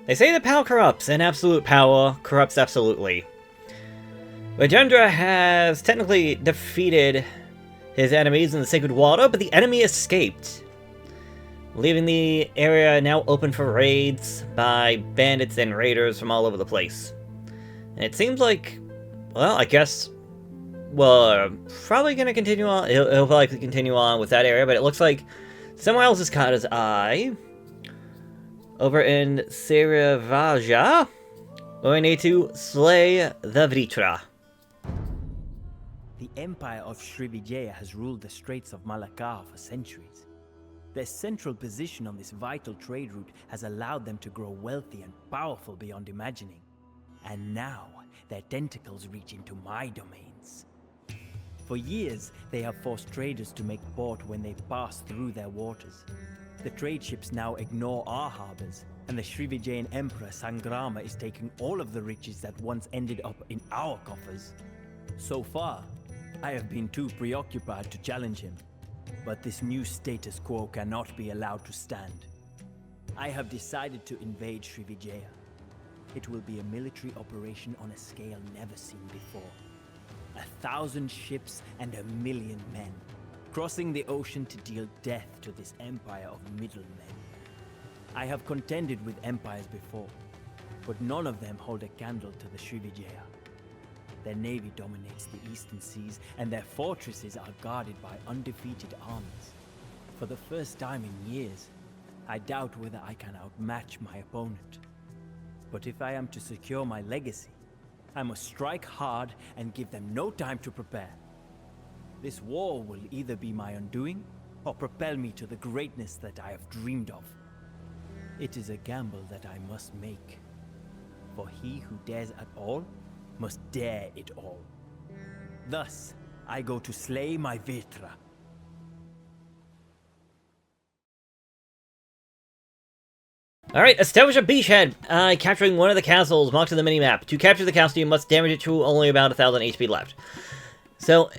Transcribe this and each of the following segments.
They say that power corrupts, and absolute power corrupts absolutely. Rajendra has technically defeated his enemies in the Sacred Water, but the enemy escaped, leaving the area now open for raids by bandits and raiders from all over the place. And it seems like, well, I guess we're probably going to continue on. He'll likely continue on with that area, but it looks like somewhere else has caught his eye. Over in Srivijaya, we need to slay the Vritra. The Empire of Srivijaya has ruled the Straits of Malacca for centuries. Their central position on this vital trade route has allowed them to grow wealthy and powerful beyond imagining. And now, their tentacles reach into my domains. For years, they have forced traders to make port when they pass through their waters. The trade ships now ignore our harbors, and the Srivijayan Emperor Sangrama is taking all of the riches that once ended up in our coffers. So far, I have been too preoccupied to challenge him, but this new status quo cannot be allowed to stand. I have decided to invade Srivijaya. It will be a military operation on a scale never seen before. 1,000 ships and 1,000,000 men, crossing the ocean to deal death to this empire of middlemen. I have contended with empires before, but none of them hold a candle to the Srivijaya. Their navy dominates the eastern seas, and their fortresses are guarded by undefeated armies. For the first time in years, I doubt whether I can outmatch my opponent. But if I am to secure my legacy, I must strike hard and give them no time to prepare. This war will either be my undoing, or propel me to the greatness that I have dreamed of. It is a gamble that I must make. For he who dares at all, must dare it all. Thus, I go to slay my Vritra. Alright, establish a beachhead, capturing one of the castles marked on the minimap. To capture the castle, you must damage it to only about 1,000 HP left. So,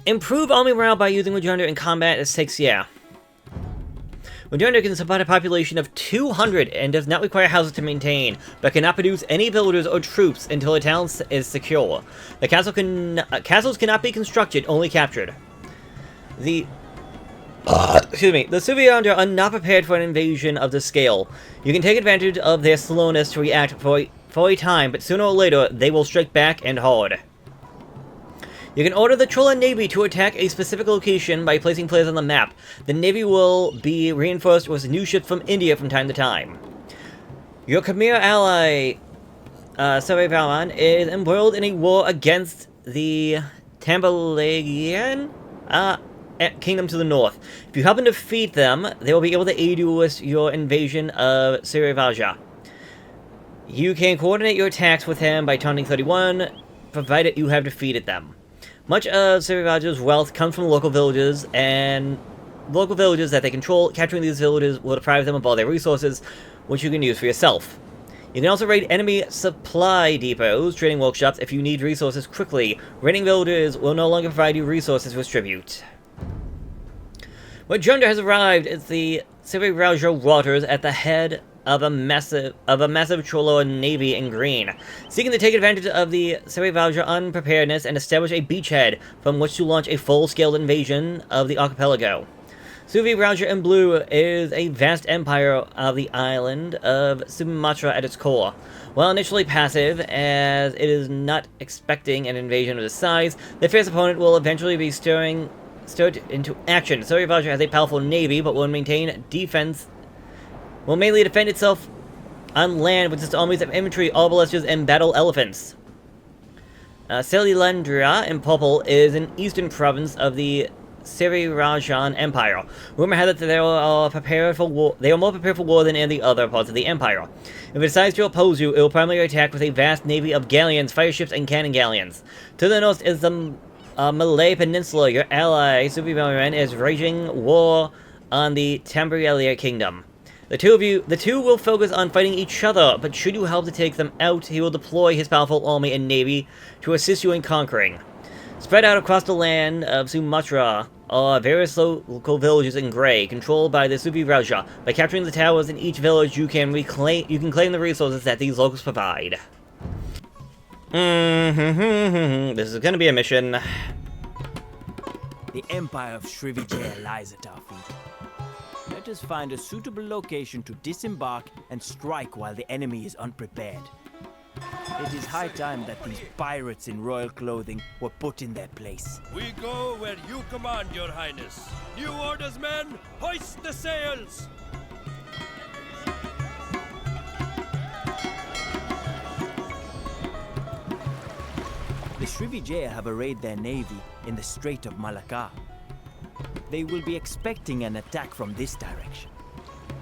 improve army morale by using Rajendra in combat at 6, yeah. Rajendra can support a population of 200 and does not require houses to maintain, but cannot produce any villagers or troops until a town is secure. The castles cannot be constructed, only captured. The Srivijaya are not prepared for an invasion of this scale. You can take advantage of their slowness to react for a time, but sooner or later, they will strike back and hard. You can order the Chola Navy to attack a specific location by placing players on the map. The Navy will be reinforced with new ships from India from time to time. Your Khmer ally, Srivijaya, is embroiled in a war against the Tambalagian kingdom to the north. If you happen to defeat them, they will be able to aid you with your invasion of Srivijaya. You can coordinate your attacks with him by taunting 31, provided you have defeated them. Much of Srivijaya's wealth comes from local villages, and local villages that they control. Capturing these villages will deprive them of all their resources, which you can use for yourself. You can also raid enemy supply depots, trading workshops, if you need resources quickly. Raiding villages will no longer provide you resources with tribute. Rajendra has arrived at the Srivijaya waters at the head of a massive Chola navy in green, seeking to take advantage of the Srivijaya unpreparedness and establish a beachhead from which to launch a full-scale invasion of the archipelago. Srivijaya in blue is a vast empire of the island of Sumatra at its core. While initially passive, as it is not expecting an invasion of this size, the fierce opponent will eventually be stirred into action. Srivijaya has a powerful navy, but will maintain defense. Will mainly defend itself on land with its armies of infantry, arbalesters, and battle elephants. Selilandria in purple is an eastern province of the Srivijaya Empire. Rumor has it that they are prepared for war. They are more prepared for war than any other parts of the empire. If it decides to oppose you, it will primarily attack with a vast navy of galleons, fire ships, and cannon galleons. To the north is the Malay Peninsula. Your ally, Srivijaya, is waging war on the Tambrialia Kingdom. The two will focus on fighting each other, but should you help to take them out, he will deploy his powerful army and navy to assist you in conquering. Spread out across the land of Sumatra are various local villages in gray, controlled by the Sufi Raja. By capturing the towers in each village, you can claim the resources that these locals provide. This is gonna be a mission. The Empire of Srivijaya lies at our feet. Let us find a suitable location to disembark and strike while the enemy is unprepared. It is high time that these pirates in royal clothing were put in their place. We go where you command, your highness. New orders, men! Hoist the sails! The Srivijaya have arrayed their navy in the Strait of Malacca. They will be expecting an attack from this direction.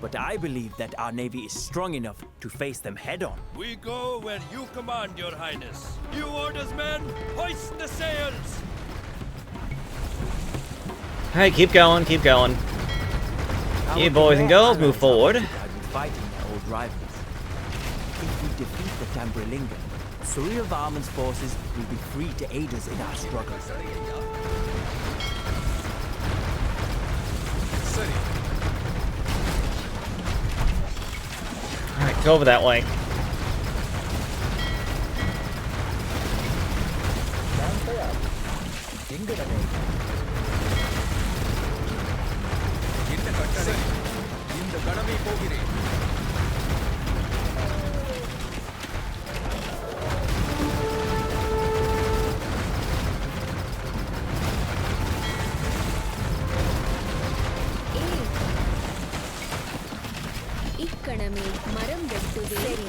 But I believe that our navy is strong enough to face them head-on. We go where you command, your highness. New orders, men! Hoist the sails! Alright, keep going, keep going. You boys and girls, move forward. Fighting their old rivals. If we defeat the Tambrilinga, Surreal Varman's forces will be free to aid us in our struggles. Alright, go over that way. இக்கணமே மரம் வெட்டுதே சரி.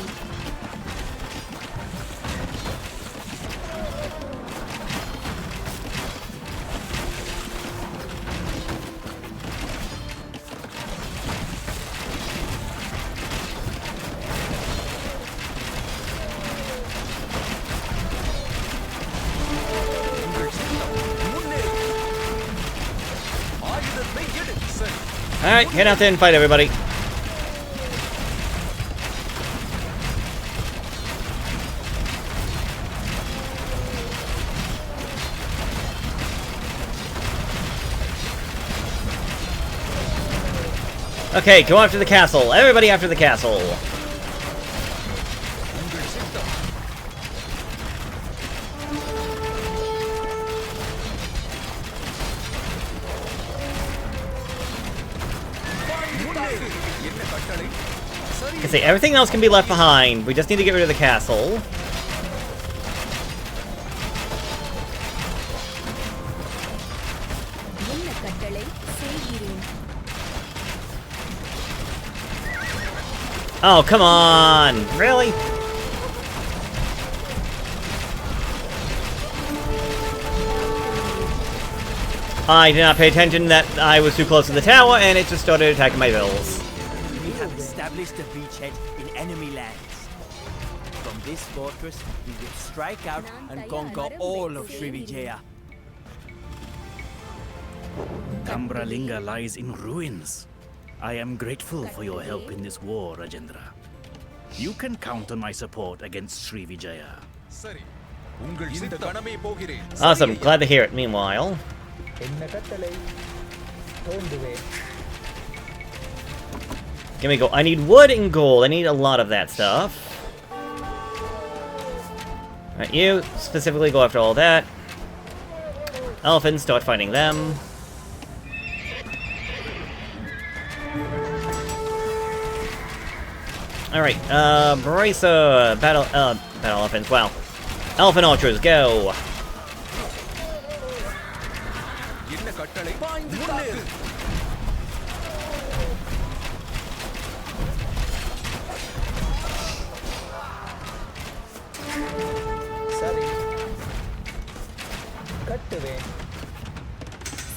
Alright, head out there and fight everybody. Okay, go after the castle. Everybody after the castle. I see, everything else can be left behind. We just need to get rid of the castle. என்ன கட்டளை செய்கிறேன். Oh, come on! Really? I did not pay attention that I was too close to the tower, and it just started attacking my villas. We have established a beachhead in enemy lands. From this fortress, we will strike out and conquer all of Srivijaya. Tambralinga lies in ruins. I am grateful for your help in this war, Rajendra. You can count on my support against Srivijaya. Awesome, glad to hear it. Meanwhile... Give me gold. I need wood and gold. I need a lot of that stuff. Alright, you specifically go after all that. Elephants, start fighting them. Alright, Bracer, battle elephants, wow. Elephant archers, go!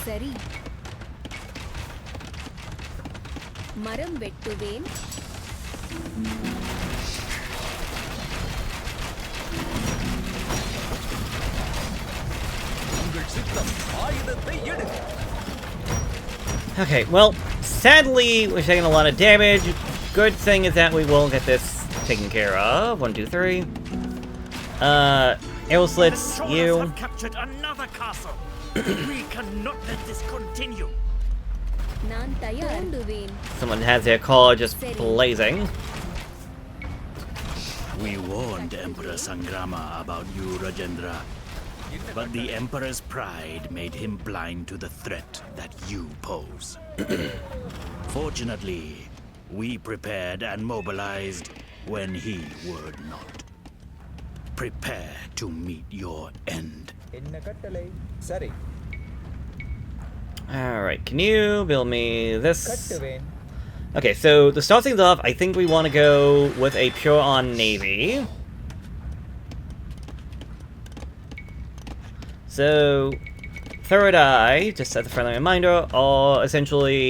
சரி. மரம் வெட்டுவேன். Okay, well, sadly, we're taking a lot of damage. Good thing is that we will get this taken care of. 1, 2, 3. arrow slits, The Cholas you. have captured another castle. We cannot let this continue. நான் தயார். Someone has their car just blazing. We warned Emperor Sangrama about you, Rajendra. But the Emperor's pride made him blind to the threat that you pose. Fortunately, we prepared and mobilized when he would not. Prepare to meet your end. என்ன கட்டளை சரி Alright, can you build me this? கட்டுவேன் Okay, so to start things off, I think we want to go with a pure on navy. So, third eye, just as a friendly reminder, are essentially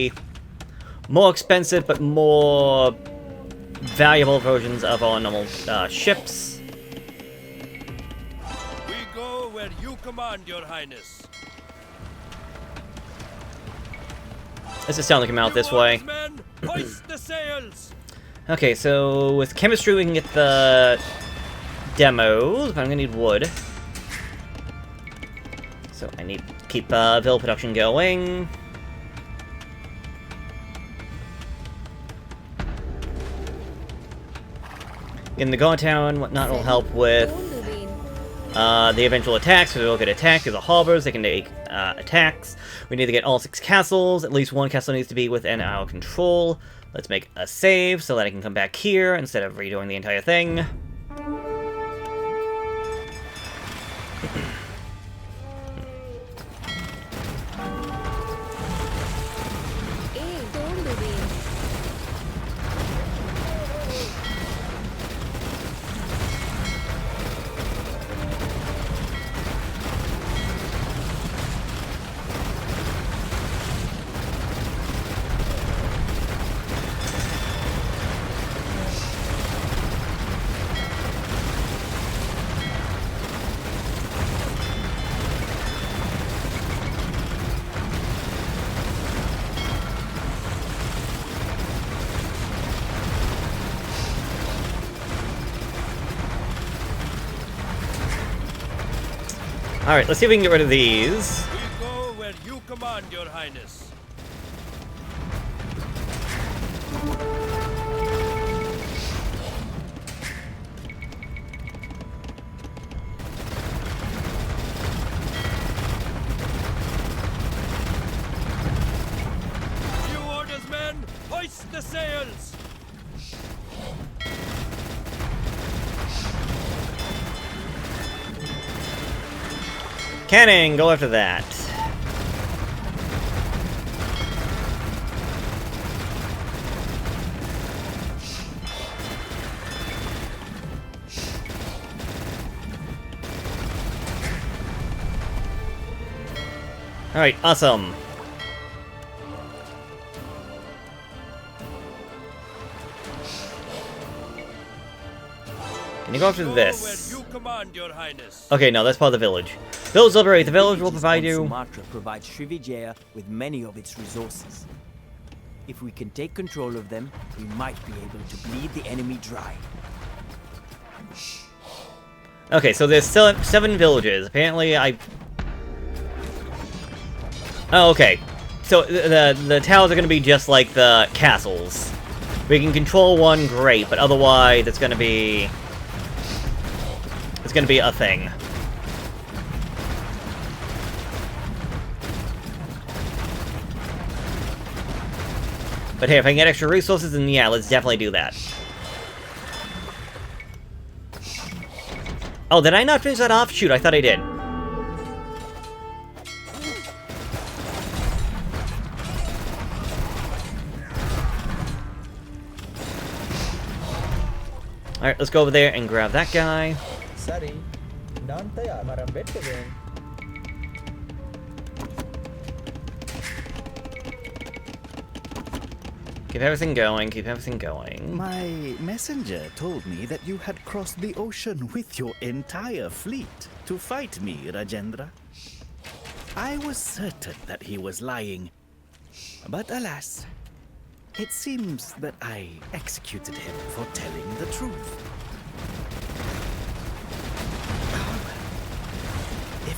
more expensive but more valuable versions of our normal ships. We go where you command, Your Highness. Let's just sound like him out this way. New orders, men, hoist the sails. Okay, so with chemistry we can get the demos, but I'm gonna need wood. So I need to keep Ville production going. In the guard town, whatnot will help with the eventual attacks, so they'll get attacked through the harbors, they can take attacks. We need to get all 6 castles, at least 1 castle needs to be within our control. Let's make a save so that I can come back here instead of redoing the entire thing. Alright, let's see if we can get rid of these. We go where you command, Your Highness. New orders, men, hoist the sails. Canning, go after that. Alright, awesome. Can you go after this? Where you command, Your Highness. Okay, no, that's part of the village. Village liberate. The village will provide on you. Sumatra provides Srivijaya with many of its resources. If we can take control of them, we might be able to bleed the enemy dry. Okay, so there's 7 villages. Apparently, Oh, okay. So the towers are going to be just like the castles. We can control one, great, but otherwise it's going to be a thing. But hey, if I can get extra resources, then yeah, let's definitely do that. Oh, did I not finish that off? Shoot, I thought I did. Alright, let's go over there and grab that guy. சரி நான் தயார் மரம் வெட்டுவேன் Keep everything going, keep everything going. My messenger told me that you had crossed the ocean with your entire fleet to fight me, Rajendra. I was certain that he was lying, but alas, it seems that I executed him for telling the truth.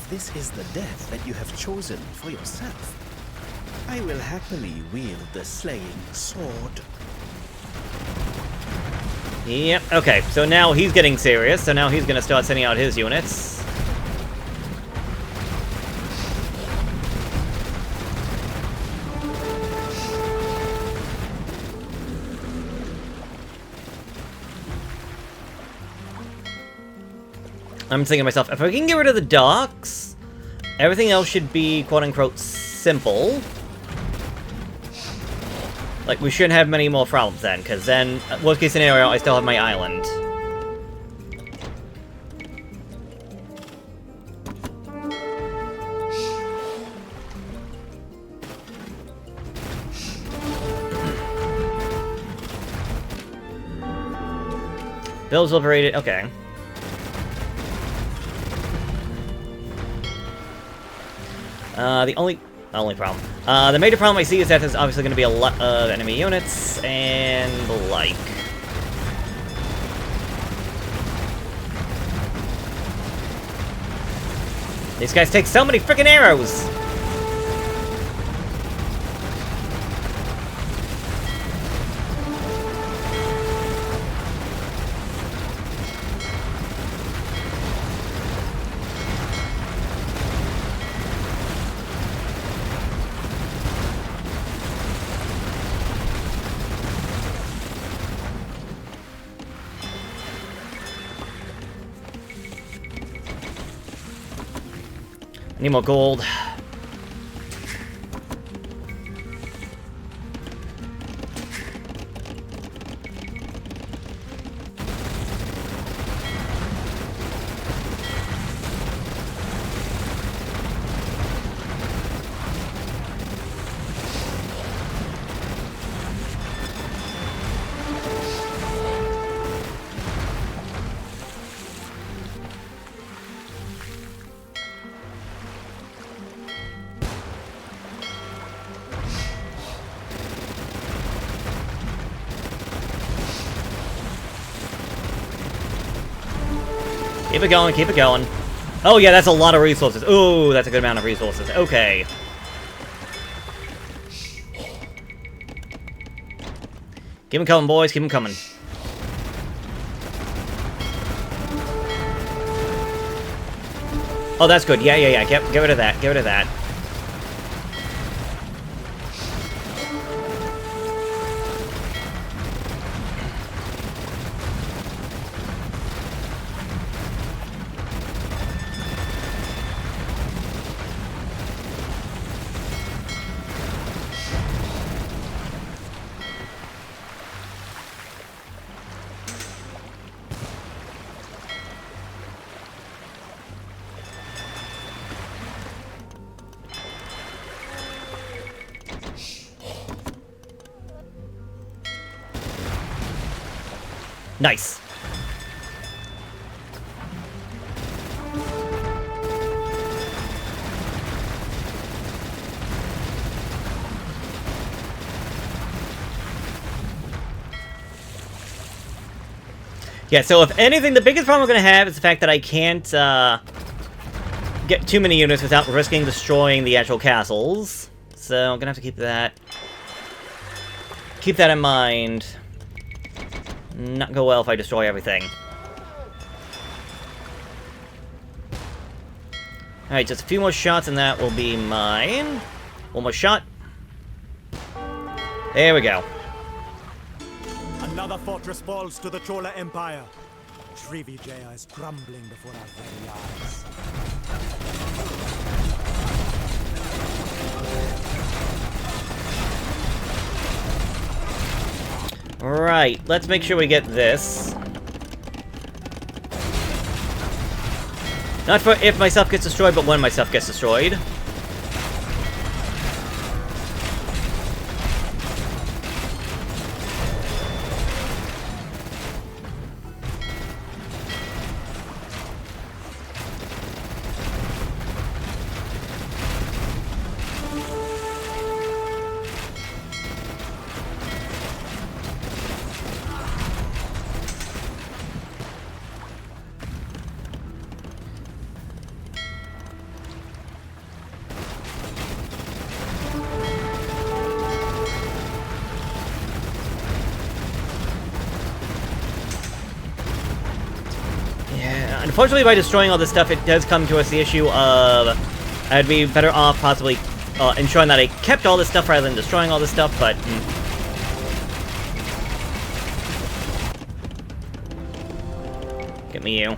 if this is the death that you have chosen for yourself, I will happily wield the slaying sword. Yep, okay, so now he's getting serious, so now he's gonna start sending out his units. I'm thinking to myself, if I can get rid of the docks, everything else should be quote-unquote simple. Like, we shouldn't have many more problems then, because then, worst case scenario, I still have my island. Bill's liberated, okay. The only problem. The major problem I see is that there's obviously going to be a lot of enemy units, and the like. These guys take so many freaking arrows! I need more gold. Keep it going, keep it going. Oh yeah, that's a lot of resources. Ooh, that's a good amount of resources. Okay. Keep them coming, boys, keep them coming. Oh, that's good. Yeah. Get rid of that, get rid of that. Nice. Yeah, so if anything, the biggest problem I'm going to have is the fact that I can't get too many units without risking destroying the actual castles. So I'm going to have to keep that in mind. Not go well if I destroy everything. Alright, just a few more shots and that will be mine. One more shot. There we go. Another fortress falls to the Chola Empire. Srivijaya is crumbling before our very eyes. Right, let's make sure we get this. Not for if my stuff gets destroyed, but when my stuff gets destroyed. Unfortunately, by destroying all this stuff, it does come to us the issue of I'd be better off possibly ensuring that I kept all this stuff rather than destroying all this stuff, but... Get me you.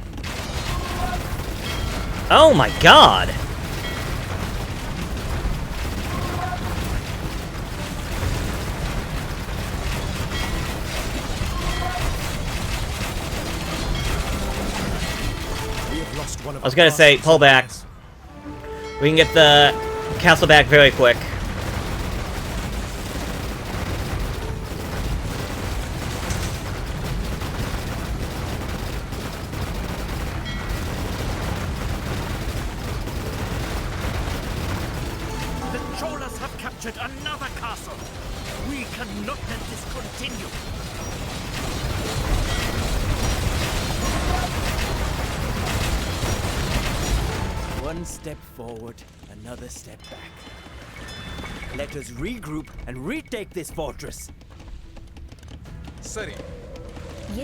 Oh my god! I was gonna say, pull back. We can get the castle back very quick. The Cholas have captured another castle. We cannot let this continue. One step forward, another step back. Let us regroup and retake this fortress.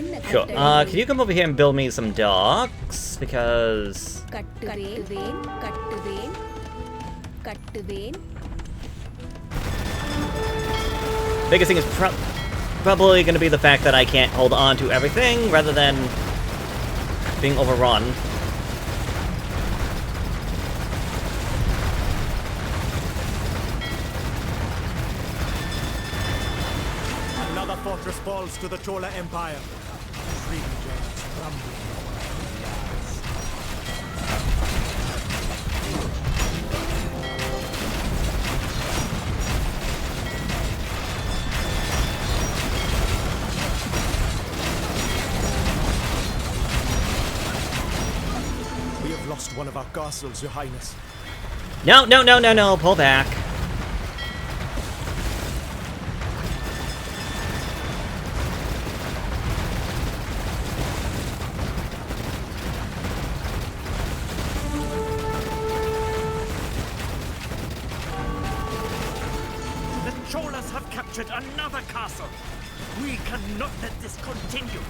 என்ன Sure. கட்டளை? Can you come over here and build me some docks? Because... கட்டுவேன் கட்டுவேன் கட்டுவேன். biggest thing is probably going to be the fact that I can't hold on to everything, rather than being overrun. Another fortress falls to the Chola Empire. Srivijaya is crumbling. We have lost one of our castles, Your Highness. No, no, no, no, no, pull back. The Cholas have captured another castle. We cannot let this continue.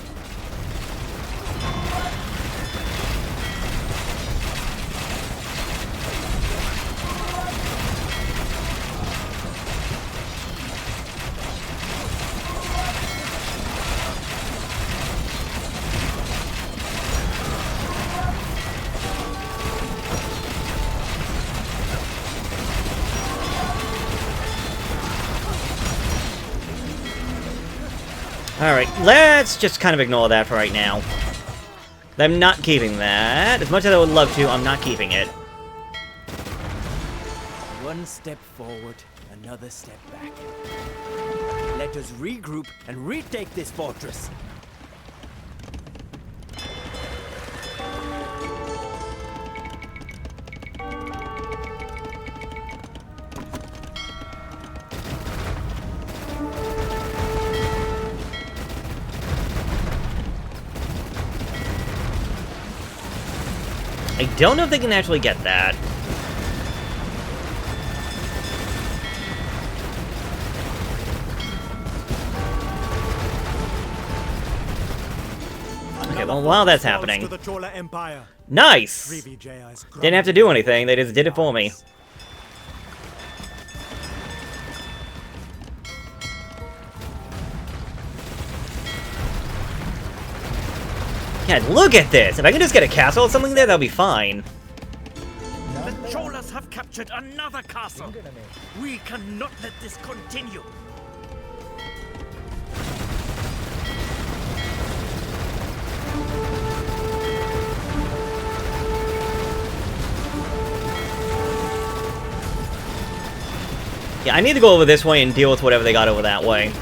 Alright, let's just kind of ignore that for right now. I'm not keeping that. As much as I would love to, I'm not keeping it. One step forward, another step back. Let us regroup and retake this fortress. I don't know if they can actually get that. Okay, well, while that's happening... To the Chola Empire. Nice! Srivijaya is Didn't have to do anything, they just did it for me. God, look at this! If I can just get a castle or something there, that'll be fine. The Cholas have captured another castle. We cannot let this continue. Yeah, I need to go over this way and deal with whatever they got over that way.